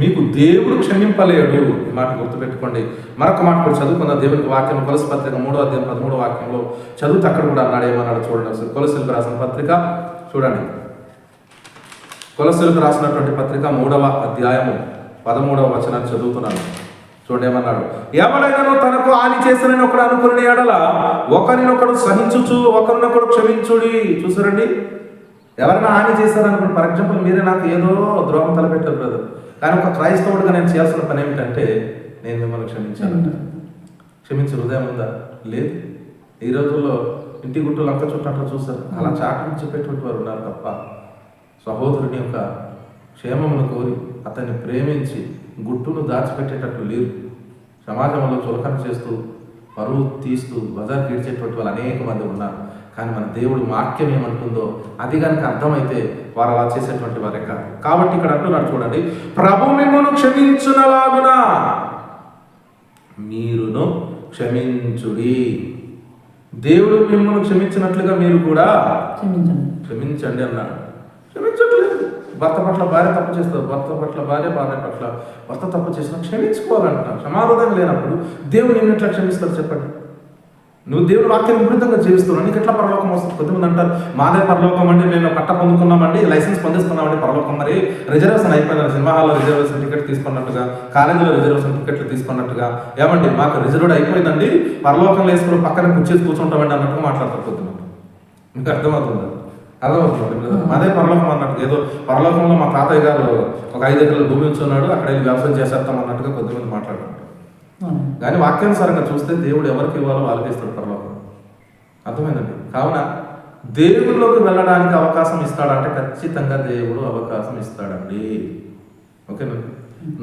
మీకు దేవుడు క్షమింపలేడు. ఈ మాట గుర్తుపెట్టుకోండి. మరొక మాట కూడా చదువుకుందాం. దేవునికి వాక్యం కొలస పత్రిక 3వ అధ్యాయం 13వ వాక్యంలో చదువుతూ అక్కడ కూడా అన్నాడు. ఏమన్నాడు చూడండి ఒకసారి. కొలసీలకు రాసిన పత్రిక చూడండి. కొలసీలకు రాసినటువంటి పత్రిక 3వ అధ్యాయము 13వ వచనాన్ని చదువుతున్నాను. చూడండి ఏమన్నాడు. ఎవరైనా తనకు హాని చేసిన ఒకడు అనుకునే ఎడల ఒకరినొకడు సహించుచు ఒకరినొకడు క్షమించుడి. చూసారండి, ఎవరైనా హాని చేశారనుకోండి, ఫర్ ఎగ్జాంపుల్ మీరే నాకు ఏదో ద్రోహం తలపెట్టారు బ్రదర్, కానీ ఒక క్రైస్తవుడిగా నేను చేయాల్సిన పని ఏమిటంటే నేను మిమ్మల్ని క్షమించాను. క్షమించే హృదయం ఉందా? లేదు. ఈ రోజుల్లో ఇంటి గుట్టు లంక చుట్టూ చూస్తారు, అలా చాటు చెప్పేటువంటి వారు ఉన్నారు తప్ప సహోదరుని యొక్క క్షేమమును కోరి అతన్ని ప్రేమించి గుట్టును దాచిపెట్టేటట్లు లేరు. సమాజంలో చులకన చేస్తూ పరువు తీస్తూ బజార్ గీడ్చేటువంటి వాళ్ళు అనేక మంది ఉన్నారు. కానీ మన దేవుడు వాక్యం ఏమంటుందో అది కనుక అర్థమైతే వారు అలా చేసేటువంటి వారే కాదు. కాబట్టి ఇక్కడ అంటున్నాడు చూడండి, ప్రభు మిమ్మును క్షమించునలాగున మీరును క్షమించుడి. దేవుడు మిమ్మల్ని క్షమించినట్లుగా మీరు కూడా క్షమించండి అన్నాడు. క్షమించట్లేదు. భర్త పట్ల భార్య తప్పు చేస్తారు, భర్త పట్ల భార్య పట్ల భర్త తప్పు చేసినా క్షమించుకోవాలంటున్నాడు. క్షమారోధం లేనప్పుడు దేవుడు నిన్ను ఎట్లా క్షమిస్తారు చెప్పండి? నువ్వు దేవుని వాక్యం విరుద్ధంగా జీవిస్తున్నావు, నీకు ఎట్లా పరలోకం వస్తుంది? కొంతమంది అంటారు మాదే పరలోకం అండి, మేము పట్ట పొందుకున్నామండి, లైసెన్స్ పొందిస్తున్నామండి పరలోకం. మరి రిజర్వేషన్ అయిపోయింది, సినిమా హాల్లో రిజర్వేషన్ టికెట్ తీసుకున్నట్టుగా, కాలేజీలో రిజర్వేషన్ టికెట్లు తీసుకున్నట్టుగా, ఏమండి మాకు రిజర్వ్డ్ అయిపోయిందండి, పరలోకంలో వేసుకుని పక్కన కూర్చేసి కూర్చుంటామండి అన్నట్టుగా మాట్లాడతారు కొద్దిమంది. మీకు అర్థమవుతుంది? అర్థమవుతుంది. అదే పరలోకం అన్నట్టు, ఏదో పరలోకంలో మా తాతయ్య గారు ఒక 5 ఎకరాల భూమి ఉంచున్నాడు, అక్కడ వెళ్ళి వ్యవసాయం చేసేస్తాం అన్నట్టుగా కొద్దిమంది మాట్లాడుకుంటారు. కానీ వాక్యానుసారంగా చూస్తే దేవుడు ఎవరికి ఇవ్వాలో వాళ్ళకి ఇస్తాడు పరలోకం. అర్థమైందండి? కావున దేవుడిలోకి వెళ్ళడానికి అవకాశం ఇస్తాడంటే ఖచ్చితంగా దేవుడు అవకాశం ఇస్తాడండి. ఓకేనండి?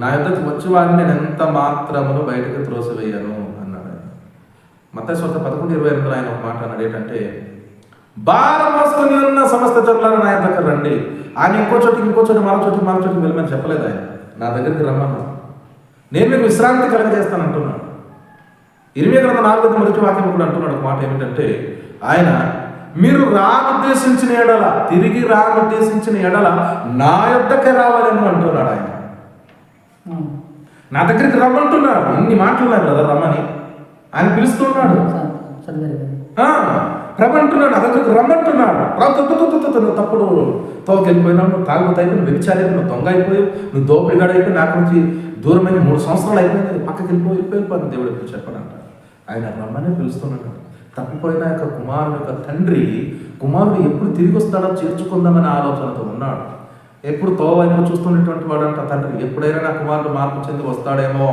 నా యొద్దకు వచ్చి వారిని నేను ఎంత మాత్రమును బయటకు త్రోసివేయను అన్నాడు ఆయన. మత్తయి సువార్త 11:28 ఆయన ఒక మాట అన్నాడు. ఏంటంటే భారం మోసుకొని ఉన్న సమస్త జనులను నా యొద్దకు రండి. ఆయన ఇంకో చోటికి మరో చోటికి వెళ్ళమని చెప్పలేదు. ఆయన నా దగ్గరికి రమ్మన్నాడు. నేను మీకు విశ్రాంతి కలగజేస్తానంటున్నాడు. ఇర్మీయా గ్రంథం 4వ వాక్యం కూడా అంటున్నాడు ఒక మాట. ఏమిటంటే ఆయన మీరు రానుద్దేశించిన ఎడల, తిరిగి రానుద్దేశించిన ఎడల నా యొద్దకే రావాలని అంటున్నాడు. ఆయన నా దగ్గరికి రమ్మంటున్నాడు. ఇన్ని మాటలున్నాడు కదా రమ్మని ఆయన పిలుస్తున్నాడు. రమ్మంటున్నాడు, నా దగ్గరికి రమ్మంటున్నాడు. నువ్వు తప్పుడు తోకి వెళ్ళిపోయినావు, నువ్వు తాగుబోతు అయిపోయి, నువ్వు వ్యభిచారి అయిపోయి, నువ్వు దొంగ అయిపోయావు, నువ్వు దోపిడిగాడు అయిపోయి, నాకు నుంచి దూరమైన 3 సంవత్సరాలు అయిపోయింది, పక్కకి వెళ్ళిపోయిపోయింది. దేవుడు ఎప్పుడు చెప్పాడంట. ఆయన రమ్మనే పిలుస్తున్నాడు. తప్పిపోయిన యొక్క కుమారుడు యొక్క తండ్రి కుమారుడు ఎప్పుడు తిరిగి వస్తాడో చేర్చుకుందామనే ఆలోచనతో ఉన్నాడు. ఎప్పుడు తోవైనా చూస్తున్నటువంటి వాడంట తండ్రి, ఎప్పుడైనా నా కుమారుడు మార్పు చెంది వస్తాడేమో.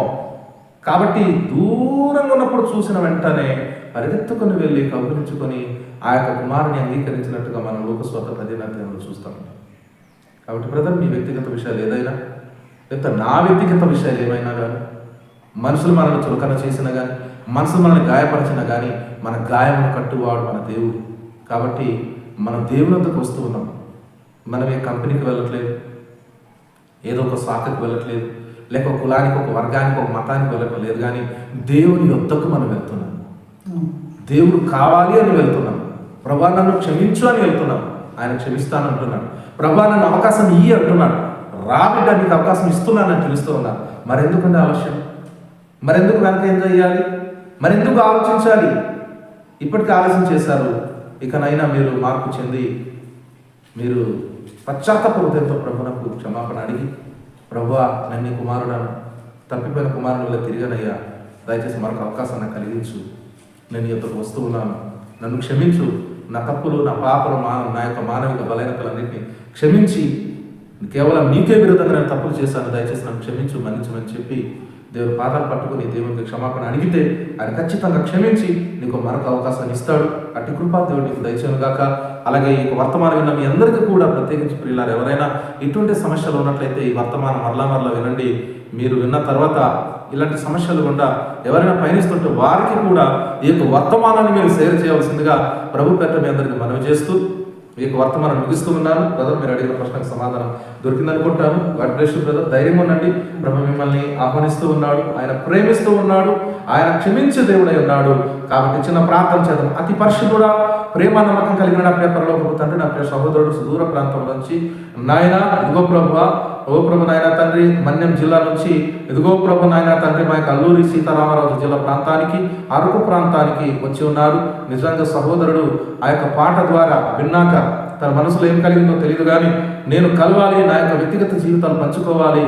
కాబట్టి దూరంగా ఉన్నప్పుడు చూసిన వెంటనే పరిగెత్తుకొని వెళ్ళి కౌగులించుకొని ఆ యొక్క కుమారుని అంగీకరించినట్టుగా మనం లోకస్వార్త 10వ అధ్యాయంలో చూస్తాం. కాబట్టి బ్రదర్, మీ వ్యక్తిగత విషయాలు ఏదైనా, లేకపోతే నా వ్యక్తిగత విషయాలు ఏమైనా కానీ, మనుషులు మనల్ని చులకన చేసినా కానీ, మనుషులు మనల్ని గాయపరిచినా కానీ, మన గాయమును కట్టువాడు మన దేవుడు. కాబట్టి మన దేవుని వద్దకు వస్తూ ఉన్నాం. మనం ఏ కంపెనీకి వెళ్ళట్లేదు, ఏదో ఒక శాఖకు వెళ్ళట్లేదు, లేక ఒక కులానికి, ఒక వర్గానికి, ఒక మతానికి వెళ్ళటం లేదు. కానీ దేవుని యొద్దకు మనం వెళ్తున్నాం. దేవుడు కావాలి అని వెళ్తున్నాం. ప్రభా నన్ను క్షమించు అని వెళ్తున్నాం. ఆయన క్షమిస్తానంటున్నాడు. ప్రభా నన్ను అవకాశం ఇయ్యి అంటున్నాడు. రాబిడ్డ నీకు అవకాశం ఇస్తున్నానని తెలుస్తూ ఉన్నాను. మరెందుకంటే ఆలస్యం? మరెందుకు వెనక ఏం చేయాలి? మరెందుకు ఆలోచించాలి? ఇప్పటికీ ఆలస్యం చేశారు. ఇకనైనా మీరు మార్పు చెంది మీరు పశ్చాత్తాప హృదయంతో ప్రభువునకు క్షమాపణ అడిగి, ప్రభువా నన్ను కుమారుడను, తప్పిపోయిన కుమారుని వల్ల తిరిగానయ్యా, దయచేసి మరొక అవకాశాన్ని కలిగించు, నేను ఇతరకు వస్తూ ఉన్నాను, నన్ను క్షమించు, నా తప్పులు, నా పాపలు, నా యొక్క మానవిక బలహీనతలన్నింటినీ క్షమించి, కేవలం నీకే విరుద్ధంగా నేను తప్పులు చేశాను, దయచేసి నన్ను క్షమించు, మన్నించమని చెప్పి దేవుని పాదాలు పట్టుకుని దేవునికి క్షమాపణ అడిగితే ఆయన ఖచ్చితంగా క్షమించి నీకు మరొక అవకాశాన్ని ఇస్తాడు. అట్టి కృపా దేవుడు నీకు దయచేయను గాక. అలాగే ఈ వర్తమానం విన్న మీ అందరికీ కూడా ప్రత్యేకించి ప్రియులారు, ఎవరైనా ఇటువంటి సమస్యలు ఉన్నట్లయితే ఈ వర్తమానం మరలా వినండి. మీరు విన్న తర్వాత ఇలాంటి సమస్యలు గుండా ఎవరైనా పయనిస్తుంటే వారికి కూడా ఈ యొక్క వర్తమానాన్ని మీరు షేర్ చేయవలసిందిగా ప్రభు పేరిట మీ అందరికీ మనవి చేస్తూ, ఈ యొక్క వర్తమానం ముగిస్తూ ఉన్నాను. బ్రదర్, మీరు అడిగిన ప్రశ్నకు సమాధానం దొరికిందనుకుంటాను. God bless you brother. ధైర్యం ఉండండి. ప్రభు మిమ్మల్ని ఆహ్వానిస్తూ ఉన్నాడు, ఆయన ప్రేమిస్తూ ఉన్నాడు, ఆయన క్షమించే దేవుడై ఉన్నాడు. కాబట్టి చిన్న ప్రార్థన చేద్దాం. అతి పరిశుద్ధుడా, ప్రేమ నమ్మకం కలిగిన నా ప్రియ పరలోకపు తండ్రి, నా ప్రియ సహోదరుడు సుదూర ప్రాంతం నుంచి నాయన ఇదిగో ప్రభువా, ఓ ప్రభు నాయన తండ్రి, మన్యం జిల్లా నుంచి ఇదిగో ప్రభు నాయన తండ్రి మా యొక్క అల్లూరి సీతారామరాజు జిల్లా ప్రాంతానికి, అరకు ప్రాంతానికి వచ్చి ఉన్నారు. నిజంగా సహోదరుడు ఆ యొక్క పాట ద్వారా విన్నాక తన మనసులో ఏం కలిగిందో తెలియదు కానీ నేను కలవాలి, నా యొక్క వ్యక్తిగత జీవితాలు పంచుకోవాలి,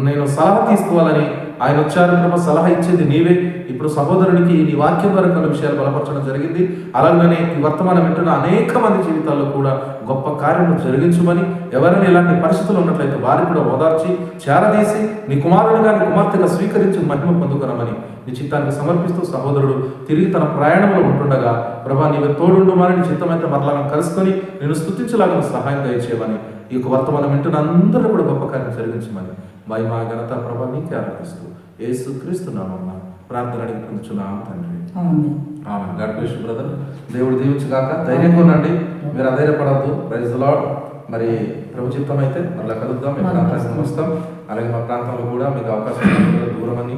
నేను సలహా తీసుకోవాలని ఆయన వచ్చారు. ప్రభు, సలహా ఇచ్చేది నీవే. ఇప్పుడు సహోదరునికి నీ వాక్యం ద్వారా కొన్ని విషయాలు బలపరచడం జరిగింది. అలాగనే ఈ వర్తమానం వింటున్న అనేక మంది జీవితాల్లో కూడా గొప్ప కార్యము జరిగించమని, ఎవరైనా ఇలాంటి పరిస్థితులు ఉన్నట్లయితే వారిని కూడా ఓదార్చి చేరదీసి నీ కుమారుడిగా నీ కుమార్తెగా స్వీకరించి మహిమ పొందుకున్నామని నీ చిత్తానికి సమర్పిస్తూ సహోదరుడు తిరిగి తన ప్రయాణంలో ఉంటుండగా ప్రభా నీవే తోడుండుమని, నీ చిత్తమైతే మరలా కలుసుకొని నేను స్తుతించలాగా సహాయం దయచేయమని, ఈ యొక్క వర్తమానం వింటున్న అందరూ కూడా గొప్ప కార్యం జరిగించమని మహిమ ఘనత ప్రభా నీకే ఆరాధిస్తూ యేసు క్రీస్తు నామమున ప్రార్థన అడిగి పొందుచున్నాం తండ్రి. ఆమేన్. ఆమేన్. God bless you brother. దేవుడు దీవించుగాక. ధైర్యంగా ఉండండి, మీరు అధైర్యపడద్దు. Praise the lord. మరి ప్రభు చిత్తం అయితే మరలా కలుద్దాం, మీ ప్రాంతానికి వస్తాం. అలాగే మా ప్రాంతంలో కూడా మీకు అవకాశం ఉన్నప్పుడు దూరమని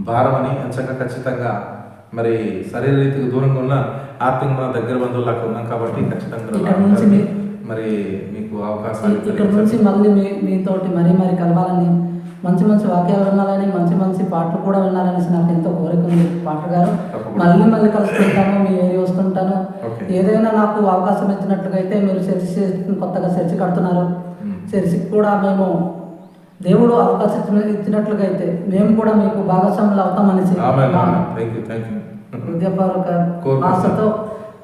భారమని ఎంచక ఖచ్చితంగా మరి శరీర రీతికి దూరంగా ఉన్న ఆత్మీయంగా దగ్గర బంధువులు అక్కడ ఉన్నాం కాబట్టి ఖచ్చితంగా మరి మీకు అవకాశాలు ఇక్కడ నుంచి మళ్ళీ మీతోటి మరీ కలవాలని, మంచి మంచి వాక్యాలు వినాలని, మంచి మంచి పాటలు కూడా వినాలనేసి నాకు ఎంతో కోరిక ఉంది. పాటలు గారు మళ్ళీ కలుసుకుంటాను, మీ ఏరియా వస్తుంటాను. ఏదైనా నాకు అవకాశం ఇచ్చినట్లుగా అయితే మీరు చర్చి కొత్తగా చర్చి కడుతున్నారు, చర్చికి కూడా మేము దేవుడు అవకాశం ఇచ్చినట్లుగా అయితే మేము కూడా మీకు భాగస్వాములు అవుతామనేసి హృదయపూర్వక ఆశతో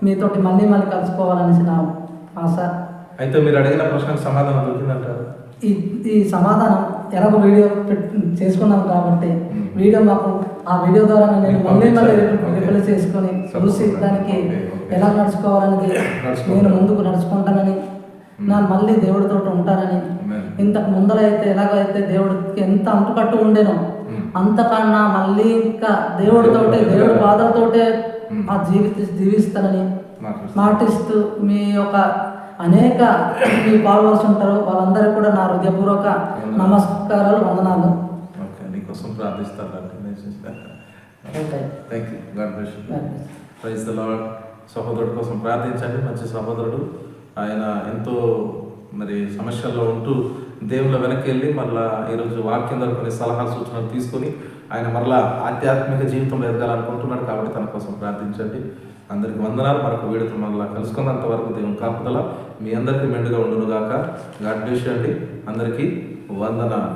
మీతోటి మళ్ళీ కలుసుకోవాలనేసి నా ఆశ. అయితే మీరు అడిగిన ప్రశ్నకు సమాధానం దొరికిందంటారు. ఈ సమాధానం ఎలాగో వీడియో చేసుకున్నాం కాబట్టి వీడియో మాకు ఆ వీడియో ద్వారా నేను మళ్ళీ రిప్లై చేసుకొని చూసి దానికి ఎలా నడుచుకోవాలనేది నేను ముందుకు నడుచుకుంటానని, నా మళ్ళీ దేవుడితో ఉంటానని, ఇంతకు ముందరైతే ఎలాగైతే దేవుడికి ఎంత అంటుకట్టు ఉండేనో అంతకన్నా మళ్ళీ ఇంకా దేవుడితోటే, దేవుడి బాధలతోటే ఆ జీవిస్తానని మాటిస్తూ మీ యొక్క అనేక మీ ఫాలోవర్స్ ఉంటారు, వాళ్ళందరికీ కూడా నా హృదయపూర్వక నమస్కారాలు, వందనాలు. నీకోసం ప్రార్థిస్తాను. Praise the lord. సహోదరుడు కోసం ప్రార్థించండి. మంచి సహోదరుడు, ఆయన ఎంతో మరి సమస్యల్లో ఉంటూ దేవుళ్ళ వెనక్కి వెళ్ళి మళ్ళీ ఈరోజు వాక్యం ద్వారా కొన్ని సలహాలు సూచనలు తీసుకొని ఆయన మరలా ఆధ్యాత్మిక జీవితంలో ఎదగాలనుకుంటున్నాడు. కాబట్టి తన కోసం ప్రార్థించండి. అందరికి వందనాలు. మరొక వీడియోతో మళ్ళీ కలుసుకున్నంత వరకు దేవుని కాపుదల మీ అందరికీ మెండుగా ఉండును గాక. గాడ్ బ్లెస్ యు అండి. అందరికీ వందనాలు.